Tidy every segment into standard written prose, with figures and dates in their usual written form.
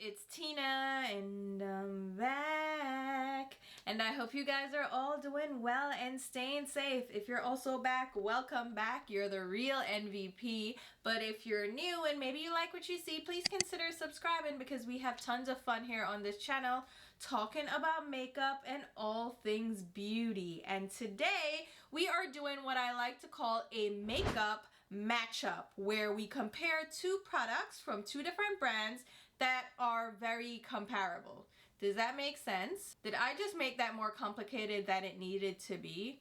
it's Tina and I'm back. And I hope you guys are all doing well and staying safe. If you're also back, welcome back. You're the real MVP. But if you're new and maybe you like what you see, please consider subscribing because we have tons of fun here on this channel talking about makeup and all things beauty. And today we are doing what I like to call a makeup matchup, where we compare two products from two different brands that are very comparable. Does that make sense? Did I just make that more complicated than it needed to be?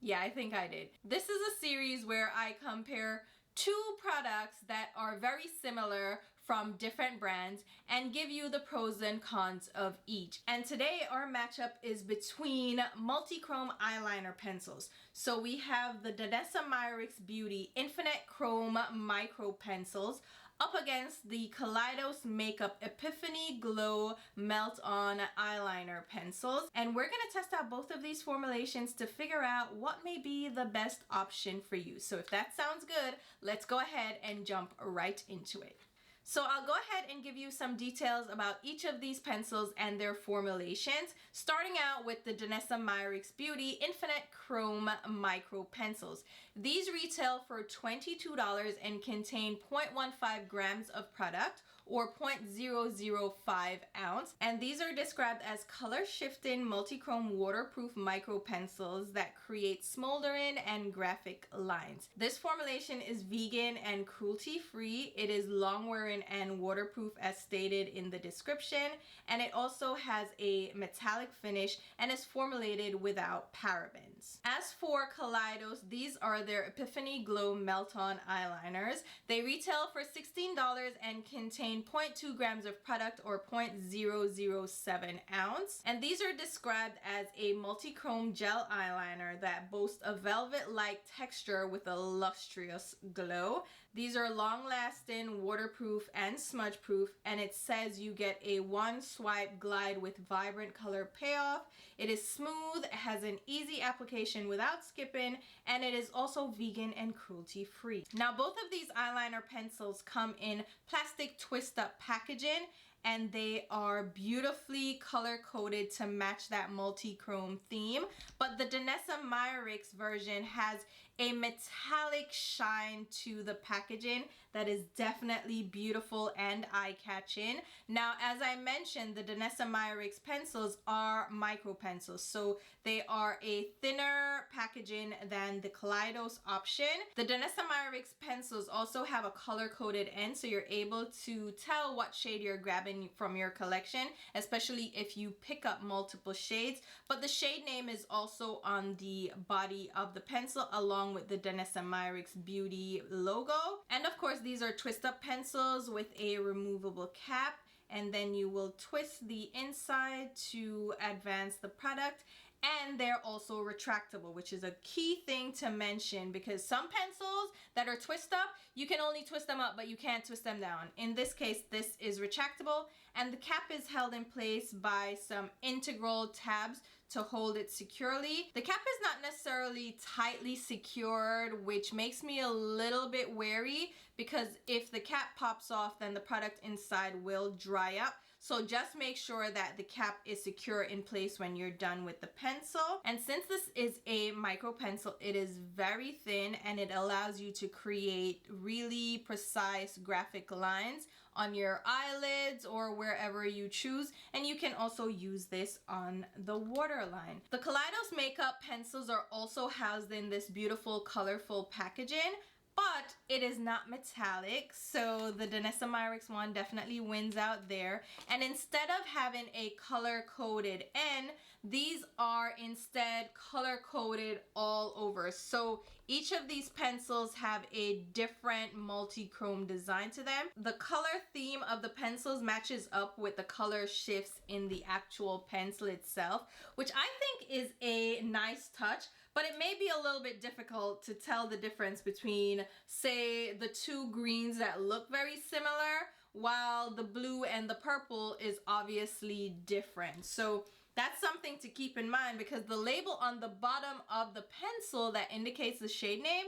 Yeah, I think I did. This is a series where I compare two products that are very similar from different brands and give you the pros and cons of each. And today our matchup is between Multichrome eyeliner pencils. So we have the Danessa Myricks Beauty Infinite Chrome Micro Pencils up against the Kaleidos Makeup Epiphany Glow Melt-On Eyeliner Pencils. And we're gonna test out both of these formulations to figure out what may be the best option for you. So if that sounds good, let's go ahead and jump right into it. So I'll go ahead and give you some details about each of these pencils and their formulations, starting out with the Danessa Myricks Beauty Infinite Chrome Micro Pencils. These retail for $22 and contain 0.15 grams of product or 0.005 ounce. And these are described as color shifting multi-chrome waterproof micro pencils that create smoldering and graphic lines. This formulation is vegan and cruelty-free. It is long wearing and waterproof as stated in the description, and it also has a metallic finish and is formulated without parabens. As for Kaleidos, these are their Epiphany Glow Melt-On Eyeliners. They retail for $16 and contain 0.2 grams of product or 0.007 ounce. And these are described as a multi-chrome gel eyeliner that boasts a velvet-like texture with a lustrous glow. These are long-lasting, waterproof, and smudge proof, and it says you get a one swipe glide with vibrant color payoff. It is smooth, it has an easy application without skipping, and it is also vegan and cruelty free. Now both of these eyeliner pencils come in plastic twist up packaging, and they are beautifully color coded to match that multi-chrome theme. But the Danessa Myricks version has a metallic shine to the packaging that is definitely beautiful and eye-catching. Now, as I mentioned, the Danessa Myricks pencils are micro pencils, so they are a thinner packaging than the Kaleidos option. The Danessa Myricks pencils also have a color-coded end, so you're able to tell what shade you're grabbing from your collection, especially if you pick up multiple shades. But the shade name is also on the body of the pencil along with the Danessa Myricks Beauty logo. And of course, these are twist up pencils with a removable cap, and then you will twist the inside to advance the product. And they're also retractable, which is a key thing to mention because some pencils that are twist up, you can only twist them up, but you can't twist them down. In this case, this is retractable, and the cap is held in place by some integral tabs to hold it securely. The cap is not necessarily tightly secured, which makes me a little bit wary because if the cap pops off, then the product inside will dry up. So just make sure that the cap is secure in place when you're done with the pencil. And since this is a micro pencil, it is very thin and it allows you to create really precise graphic lines on your eyelids or wherever you choose. And you can also use this on the waterline. The Kaleidos Makeup pencils are also housed in this beautiful, colorful packaging, but it is not metallic, so the Danessa Myricks one definitely wins out there. And instead of having a color-coded end, these are instead color-coded all over. So each of these pencils have a different multi-chrome design to them. The color theme of the pencils matches up with the color shifts in the actual pencil itself, which I think is a nice touch. But it may be a little bit difficult to tell the difference between, say, the two greens that look very similar, while the blue and the purple is obviously different. So that's something to keep in mind because the label on the bottom of the pencil that indicates the shade name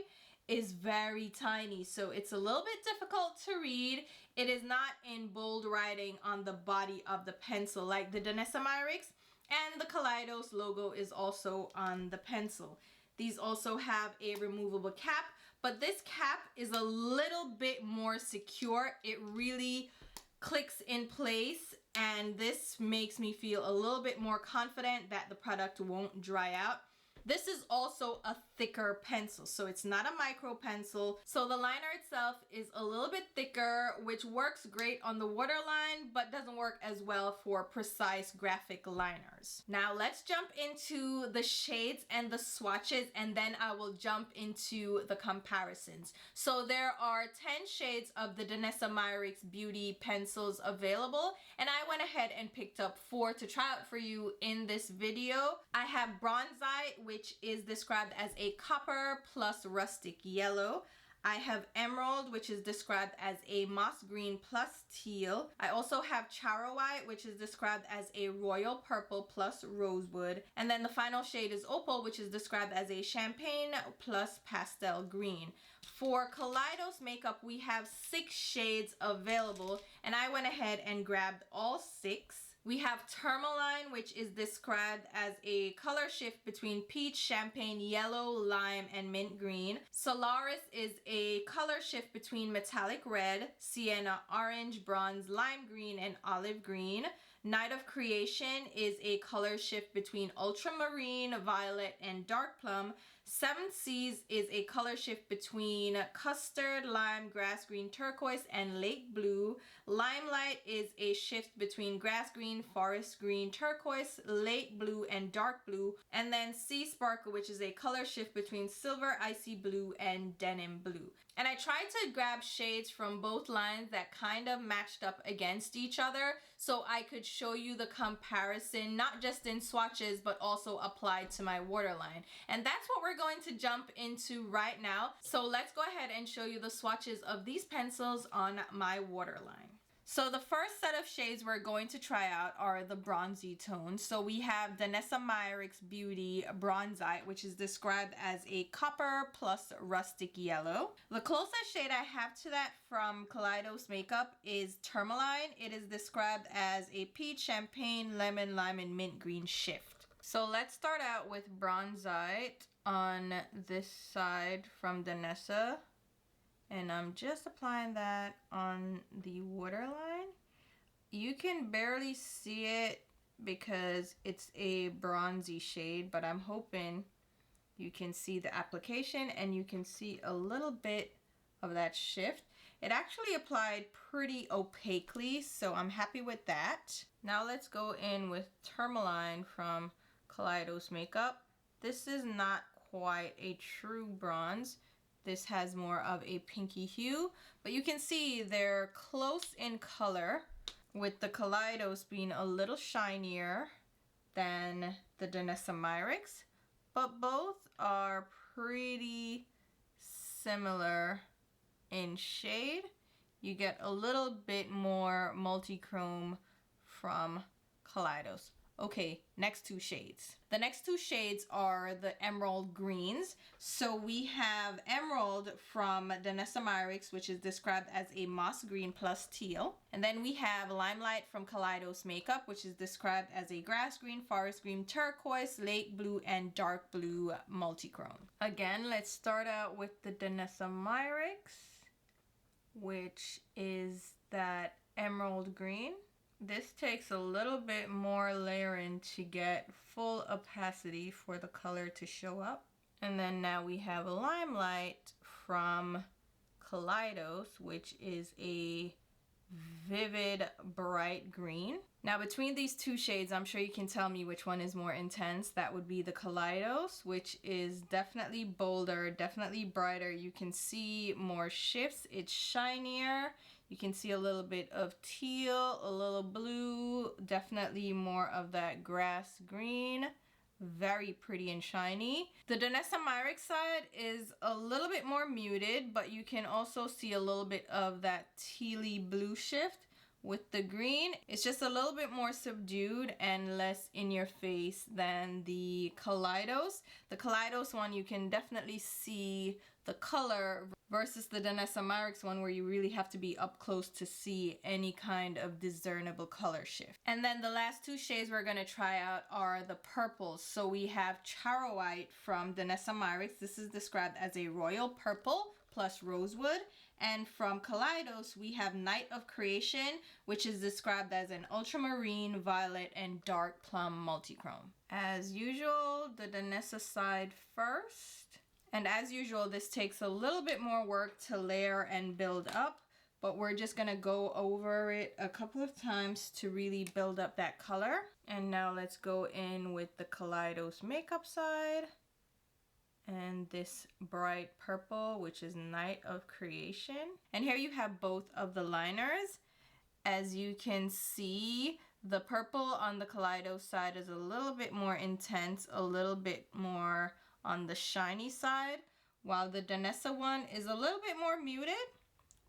is very tiny, so it's a little bit difficult to read. It is not in bold writing on the body of the pencil like the Danessa Myricks, and the Kaleidos logo is also on the pencil. These also have a removable cap, but this cap is a little bit more secure. It really clicks in place, and this makes me feel a little bit more confident that the product won't dry out. This is also a thicker pencil, so it's not a micro pencil. So the liner itself is a little bit thicker, which works great on the waterline, but doesn't work as well for precise graphic liners. Now let's jump into the shades and the swatches, and then I will jump into the comparisons. So there are 10 shades of the Danessa Myricks Beauty pencils available, and I went ahead and picked up 4 to try out for you in this video. I have Bronzite, which is described as a copper plus rustic yellow. I have Emerald, which is described as a moss green plus teal. I also have Chara White, which is described as a royal purple plus rosewood. And then the final shade is Opal, which is described as a champagne plus pastel green. For Kaleidos Makeup, we have 6 shades available, and I went ahead and grabbed all 6. We have Tourmaline, which is described as a color shift between peach, champagne, yellow, lime, and mint green. Solaris is a color shift between metallic red, sienna orange, bronze, lime green, and olive green. Night of Creation is a color shift between ultramarine, violet, and dark plum. Seven Seas is a color shift between custard, lime, grass green, turquoise, and lake blue. Limelight is a shift between grass green, forest green, turquoise, lake blue, and dark blue. And then Sea Sparkle, which is a color shift between silver, icy blue, and denim blue. And I tried to grab shades from both lines that kind of matched up against each other, so I could show you the comparison, not just in swatches, but also applied to my waterline. And that's what we're going to jump into right now. So let's go ahead and show you the swatches of these pencils on my waterline. So the first set of shades we're going to try out are the bronzy tones. So we have Danessa Myricks Beauty Bronzite, which is described as a copper plus rustic yellow. The closest shade I have to that from Kaleidos Makeup is Tourmaline. It is described as a peach, champagne, lemon, lime, and mint green shift. So let's start out with Bronzite on this side from Danessa. And I'm just applying that on the waterline. You can barely see it because it's a bronzy shade, but I'm hoping you can see the application and you can see a little bit of that shift. It actually applied pretty opaquely, so I'm happy with that. Now let's go in with Tourmaline from Kaleidos Makeup. This is not quite a true bronze. This has more of a pinky hue, but you can see they're close in color, with the Kaleidos being a little shinier than the Danessa Myricks, but both are pretty similar in shade. You get a little bit more multi-chrome from Kaleidos. Okay, next 2 shades. The next 2 shades are the emerald greens. So we have Emerald from Danessa Myricks, which is described as a moss green plus teal. And then we have Limelight from Kaleidos Makeup, which is described as a grass green, forest green, turquoise, lake blue, and dark blue multichrome. Again, let's start out with the Danessa Myricks, which is that emerald green. This takes a little bit more layering to get full opacity for the color to show up. And then now we have Limelight from Kaleidos, which is a vivid bright green. Now between these 2 shades, I'm sure you can tell me which one is more intense. That would be the Kaleidos, which is definitely bolder, definitely brighter. You can see more shifts. It's shinier. You can see a little bit of teal, a little blue, definitely more of that grass green. Very pretty and shiny. The Danessa Myricks side is a little bit more muted, but you can also see a little bit of that tealy blue shift, with the green. It's just a little bit more subdued and less in your face than the Kaleidos. The Kaleidos one, you can definitely see the color versus the Danessa Myricks one where you really have to be up close to see any kind of discernible color shift. And then the last two shades we're going to try out are the purples. So we have Chara White from Danessa Myricks. This is described as a royal purple plus rosewood. And from Kaleidos, we have Night of Creation, which is described as an ultramarine, violet, and dark plum multichrome. As usual, the Danessa side first. And as usual, this takes a little bit more work to layer and build up, but we're just gonna go over it a couple of times to really build up that color. And now let's go in with the Kaleidos Makeup side. And this bright purple, which is Night of Creation. And here you have both of the liners. As you can see, the purple on the Kaleidos side is a little bit more intense, a little bit more on the shiny side, while the Danessa one is a little bit more muted,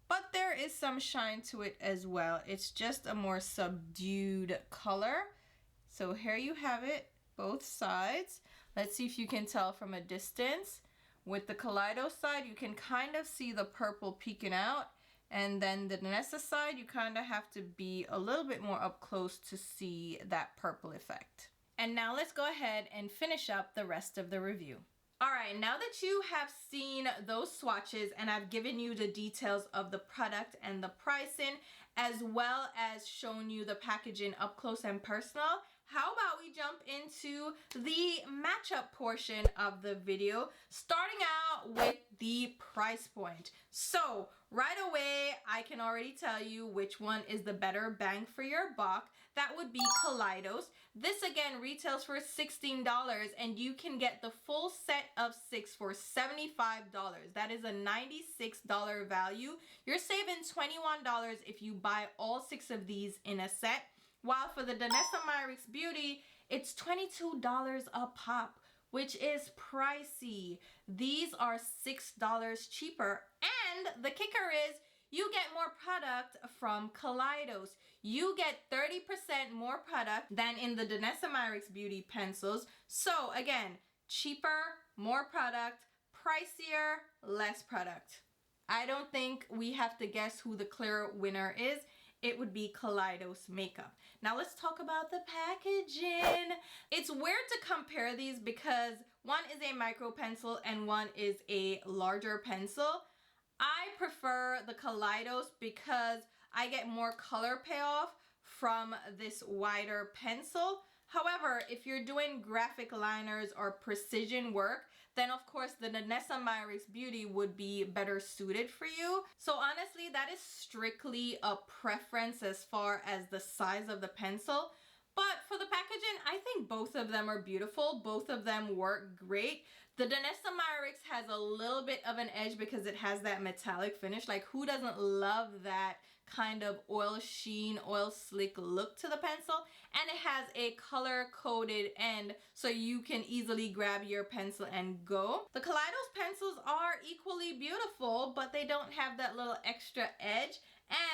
but there is some shine to it as well. It's just a more subdued color. So here you have it, both sides. Let's see if you can tell from a distance. With the Kaleidos side, you can kind of see the purple peeking out, and then the Danessa side, you kind of have to be a little bit more up close to see that purple effect. And now let's go ahead and finish up the rest of the review. All right, now that you have seen those swatches and I've given you the details of the product and the pricing, as well as shown you the packaging up close and personal, how about we jump into the matchup portion of the video, starting out with the price point. So right away, I can already tell you which one is the better bang for your buck. That would be Kaleidos. This again retails for $16, and you can get the full set of 6 for $75. That is a $96 value. You're saving $21 if you buy all 6 of these in a set. While for the Danessa Myricks Beauty, it's $22 a pop, which is pricey. These are $6 cheaper, and the kicker is you get more product from Kaleidos. You get 30% more product than in the Danessa Myricks Beauty pencils. So again, cheaper, more product, pricier, less product. I don't think we have to guess who the clear winner is. It would be Kaleidos Makeup. Now let's talk about the packaging. It's weird to compare these because one is a micro pencil and one is a larger pencil. I prefer the Kaleidos because I get more color payoff from this wider pencil. However, if you're doing graphic liners or precision work, then of course the Danessa Myricks Beauty would be better suited for you. So honestly, that is strictly a preference as far as the size of the pencil. But for the packaging, I think both of them are beautiful. Both of them work great. The Danessa Myricks has a little bit of an edge because it has that metallic finish. Like, who doesn't love that kind of oil sheen, oil slick look to the pencil? And it has a color coded end so you can easily grab your pencil and go. The Kaleidos pencils are equally beautiful, but they don't have that little extra edge.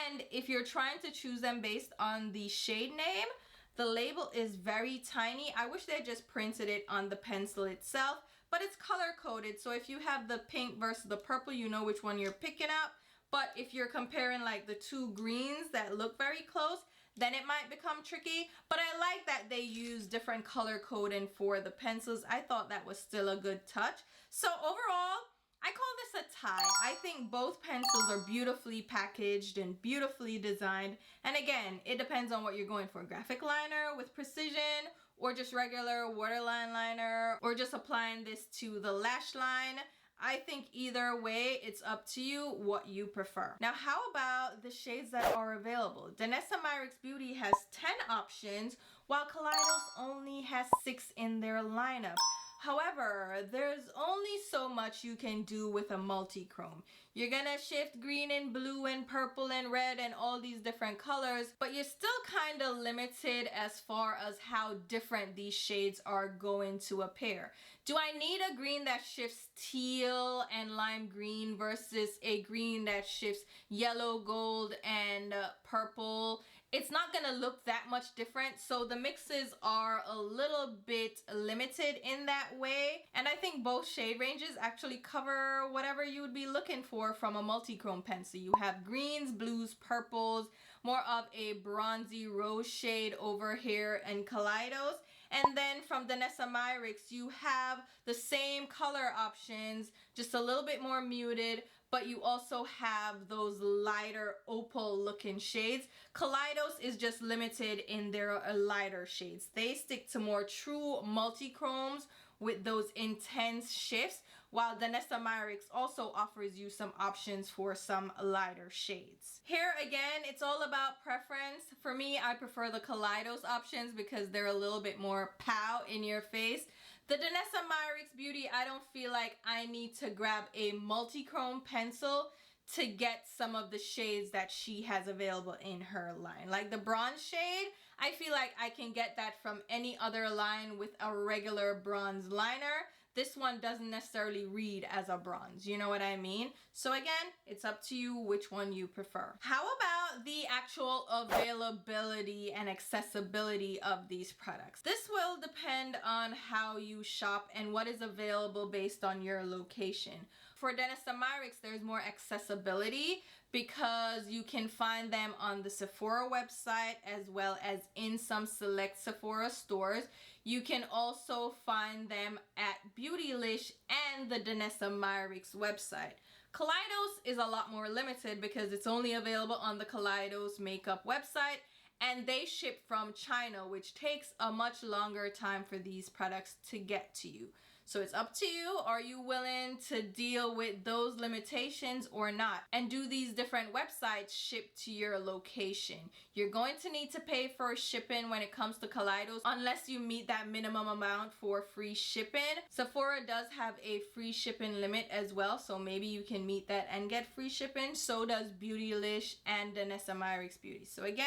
And if you're trying to choose them based on the shade name, the label is very tiny. I wish they just printed it on the pencil itself, but it's color coded. So if you have the pink versus the purple, you know which one you're picking up. But if you're comparing like the two greens that look very close, then it might become tricky. But I like that they use different color coding for the pencils. I thought that was still a good touch. So overall, I call this a tie. I think both pencils are beautifully packaged and beautifully designed. And again, it depends on what you're going for. Graphic liner with precision, or just regular waterline liner, or just applying this to the lash line. I think either way, it's up to you what you prefer. Now, how about the shades that are available? Danessa Myricks Beauty has 10 options, while Kaleidos only has 6 in their lineup. However, there's only so much you can do with a multi-chrome. You're gonna shift green and blue and purple and red and all these different colors, but you're still kind of limited as far as how different these shades are going to appear. Do I need a green that shifts teal and lime green versus a green that shifts yellow, gold, and purple? It's not gonna look that much different, so the mixes are a little bit limited in that way, and I think both shade ranges actually cover whatever you would be looking for from a multi-chrome pencil. You have greens, blues, purples, more of a bronzy rose shade over here in Kaleidos, and then from Danessa Myricks you have the same color options, just a little bit more muted, but you also have those lighter opal looking shades. Kaleidos is just limited in their lighter shades. They stick to more true multi-chromes with those intense shifts, while Danessa Myricks also offers you some options for some lighter shades. Here again, it's all about preference. For me, I prefer the Kaleidos options because they're a little bit more pow in your face. The Danessa Myricks Beauty, I don't feel like I need to grab a multi-chrome pencil to get some of the shades that she has available in her line. Like the bronze shade, I feel like I can get that from any other line with a regular bronze liner. This one doesn't necessarily read as a bronze, you know what I mean? So again, it's up to you which one you prefer. How about the actual availability and accessibility of these products? This will depend on how you shop and what is available based on your location. For Danessa Myricks, there's more accessibility because you can find them on the Sephora website as well as in some select Sephora stores. You can also find them at Beautylish and the Danessa Myricks website. Kaleidos is a lot more limited because it's only available on the Kaleidos Makeup website, and they ship from China, which takes a much longer time for these products to get to you. So it's up to you. Are you willing to deal with those limitations or not? And do these different websites ship to your location? You're going to need to pay for shipping when it comes to Kaleidos unless you meet that minimum amount for free shipping. Sephora does have a free shipping limit as well, so maybe you can meet that and get free shipping. So does Beautylish and Danessa Myricks Beauty. So again,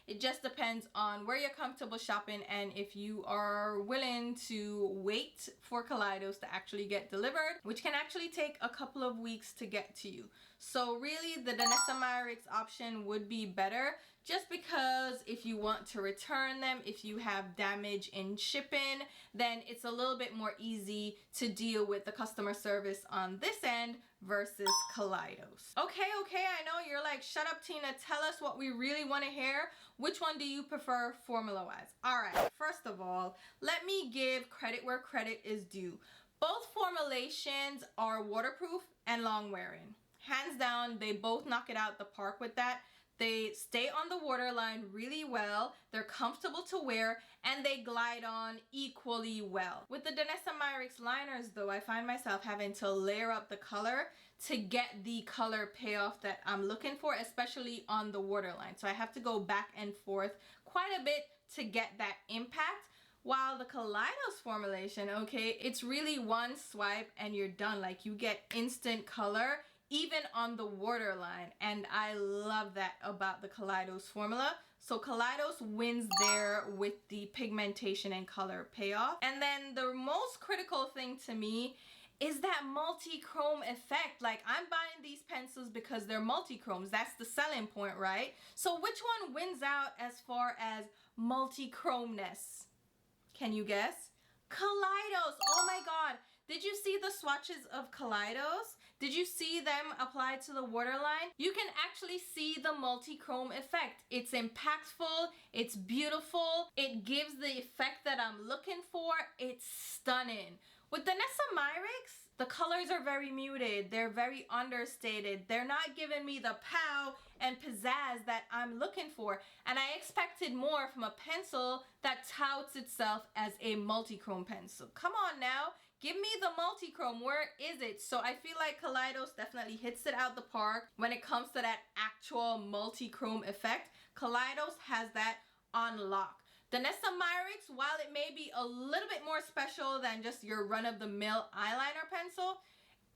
it just depends on where you're comfortable shopping and if you are willing to wait for Kaleidos to actually get delivered, which can actually take a couple of weeks to get to you. So really the Danessa Myricks option would be better, just because if you want to return them, if you have damage in shipping, then it's a little bit more easy to deal with the customer service on this end versus Kaleidos. Okay, I know you're like, shut up Tina, tell us what we really want to hear. Which one do you prefer formula-wise? Alright, first of all, let me give credit where credit is due. Both formulations are waterproof and long wearing. Hands down, they both knock it out the park with that. They stay on the waterline really well, they're comfortable to wear, and they glide on equally well. With the Danessa Myricks liners though, I find myself having to layer up the color to get the color payoff that I'm looking for, especially on the waterline. So I have to go back and forth quite a bit to get that impact. While the Kaleidos formulation, okay, it's really one swipe and you're done. Like you get instant color even on the waterline, and I love that about the Kaleidos formula. So Kaleidos wins there with the pigmentation and color payoff. And then the most critical thing to me is that multi-chrome effect. Like, I'm buying these pencils because they're multi-chromes. That's the selling point, right? So which one wins out as far as multi-chromeness? Can you guess? Kaleidos. Oh my god. Did you see the swatches of Kaleidos? Did you see them applied to the waterline? You can actually see the multi-chrome effect. It's impactful, it's beautiful, it gives the effect that I'm looking for, it's stunning. With Danessa Myricks, the colors are very muted, they're very understated, they're not giving me the pow and pizzazz that I'm looking for, and I expected more from a pencil that touts itself as a multi-chrome pencil. Come on now. Give me the multi-chrome, where is it? So I feel like Kaleidos definitely hits it out the park when it comes to that actual multi-chrome effect. Kaleidos has that on lock. Danessa Myricks, while it may be a little bit more special than just your run-of-the-mill eyeliner pencil,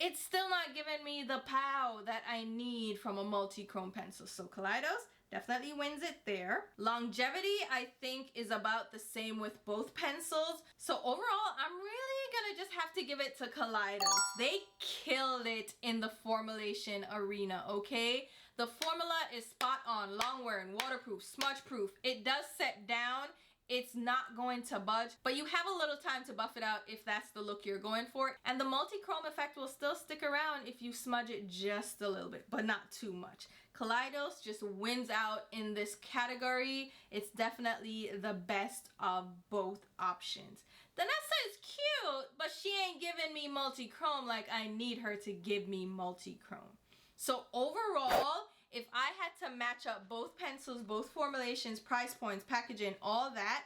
it's still not giving me the pow that I need from a multi-chrome pencil. So Kaleidos definitely wins it there. Longevity, I think, is about the same with both pencils. So overall, I'm really gonna just have to give it to Kaleidos. They killed it in the formulation arena, okay? The formula is spot on, long wearing, waterproof, smudge proof. It does set down. It's not going to budge, but you have a little time to buff it out if that's the look you're going for. And the multi-chrome effect will still stick around if you smudge it just a little bit, but not too much. Kaleidos just wins out in this category. It's definitely the best of both options. Danessa is cute, but she ain't giving me multi-chrome like I need her to give me multi-chrome. So overall, if I had to match up both pencils, both formulations, price points, packaging, all that,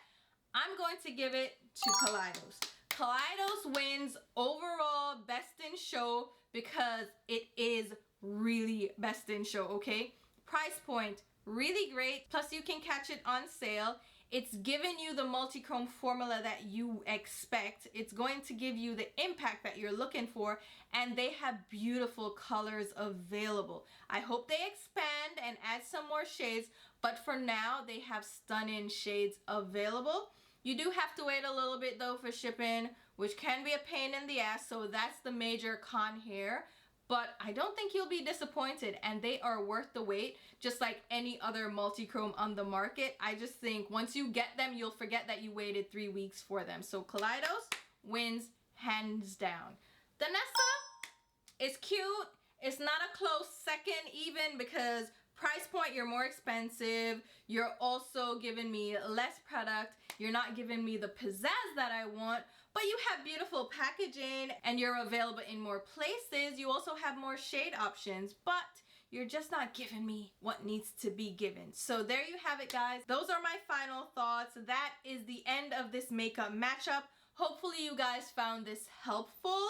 I'm going to give it to Kaleidos. Kaleidos wins overall best in show because it is really best in show, okay? Price point, really great. Plus you can catch it on sale. It's giving you the multi-chrome formula that you expect. It's going to give you the impact that you're looking for, and they have beautiful colors available. I hope they expand and add some more shades, but for now they have stunning shades available. You do have to wait a little bit though for shipping, which can be a pain in the ass, so that's the major con here. But I don't think you'll be disappointed, and they are worth the wait, just like any other multi-chrome on the market. I just think once you get them, you'll forget that you waited 3 weeks for them. So Kaleidos wins hands down. Danessa is cute. It's not a close second even because price point, you're more expensive. You're also giving me less product. You're not giving me the pizzazz that I want, but you have beautiful packaging and you're available in more places. You also have more shade options, but you're just not giving me what needs to be given. So there you have it, guys. Those are my final thoughts. That is the end of this makeup matchup. Hopefully you guys found this helpful,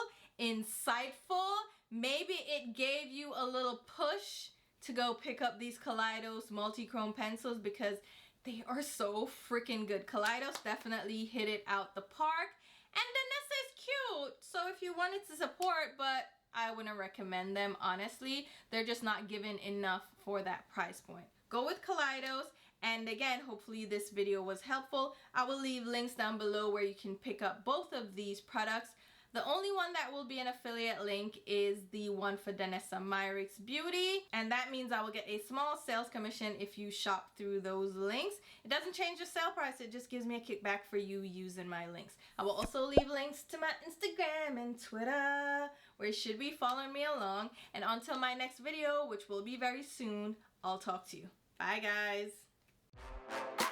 insightful. Maybe it gave you a little push to go pick up these Kaleidos multi-chrome pencils because they are so freaking good. Kaleidos definitely hit it out the park. And Danessa is cute, so if you wanted to support, but I wouldn't recommend them, honestly. They're just not given enough for that price point. Go with Kaleidos, and again, hopefully this video was helpful. I will leave links down below where you can pick up both of these products. The only one that will be an affiliate link is the one for Danessa Myricks Beauty, and that means I will get a small sales commission if you shop through those links. It doesn't change the sale price, it just gives me a kickback for you using my links. I will also leave links to my Instagram and Twitter, where you should be following me along. And until my next video, which will be very soon, I'll talk to you. Bye, guys.